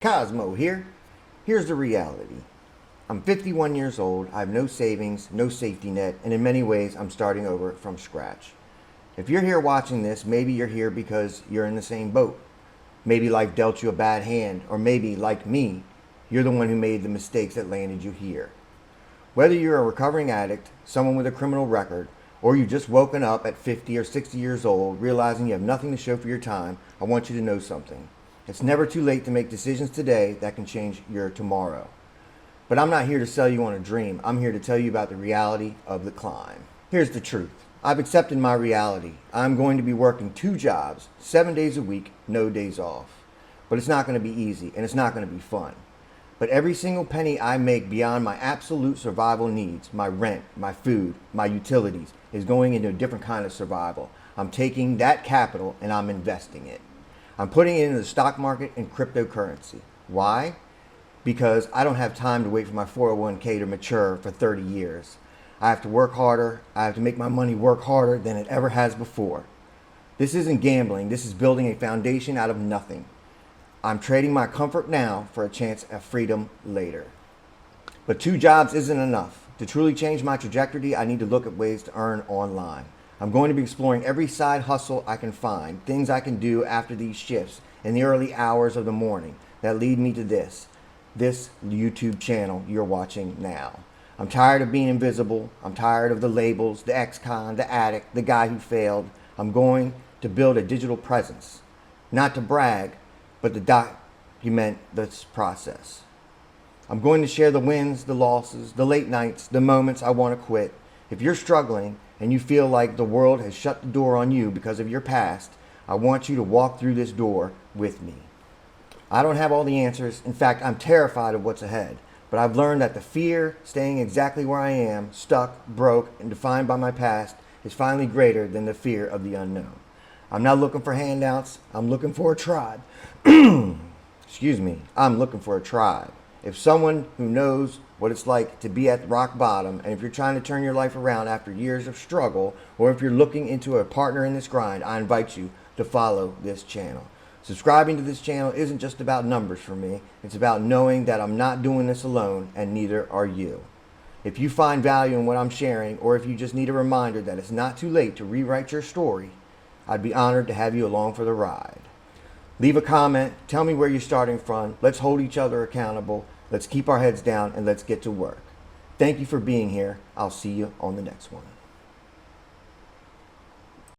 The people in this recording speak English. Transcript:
Cosmo here. Here's the reality. I'm 51 years old, I have no savings, no safety net, and in many ways I'm starting over from scratch. If you're here watching this, maybe you're here because you're in the same boat. Maybe life dealt you a bad hand, or maybe, like me, you're the one who made the mistakes that landed you here. Whether you're a recovering addict, someone with a criminal record, or you've just woken up at 50 or 60 years old realizing you have nothing to show for your time, I want you to know something. It's never too late to make decisions today that can change your tomorrow. But I'm not here to sell you on a dream. I'm here to tell you about the reality of the climb. Here's the truth. I've accepted my reality. I'm going to be working 2 jobs, 7 days a week, no days off. But it's not going to be easy, and it's not going to be fun. But every single penny I make beyond my absolute survival needs, my rent, my food, my utilities, is going into a different kind of survival. I'm taking that capital and I'm investing it. I'm putting it into the stock market and cryptocurrency. Why? Because I don't have time to wait for my 401k to mature for 30 years. I have to work harder. I have to make my money work harder than it ever has before. This isn't gambling. This is building a foundation out of nothing. I'm trading my comfort now for a chance at freedom later. But 2 jobs isn't enough. To truly change my trajectory, I need to look at ways to earn online. I'm going to be exploring every side hustle I can find, things I can do after these shifts in the early hours of the morning that lead me to this YouTube channel you're watching now. I'm tired of being invisible. I'm tired of the labels, the ex-con, the addict, the guy who failed. I'm going to build a digital presence, not to brag, but to document this process. I'm going to share the wins, the losses, the late nights, the moments I want to quit. If you're struggling and you feel like the world has shut the door on you because of your past, I want you to walk through this door with me. I don't have all the answers. In fact, I'm terrified of what's ahead. But I've learned that the fear staying exactly where I am, stuck, broke, and defined by my past, is finally greater than the fear of the unknown. I'm not looking for handouts. I'm looking for a tribe. Excuse me. I'm looking for a tribe. If someone who knows what it's like to be at rock bottom, and if you're trying to turn your life around after years of struggle, or if you're looking into a partner in this grind, I invite you to follow this channel. Subscribing to this channel isn't just about numbers for me. It's about knowing that I'm not doing this alone, and neither are you. If you find value in what I'm sharing, or if you just need a reminder that it's not too late to rewrite your story, I'd be honored to have you along for the ride. Leave a comment. Tell me where you're starting from. Let's hold each other accountable. Let's keep our heads down and let's get to work. Thank you for being here. I'll see you on the next one.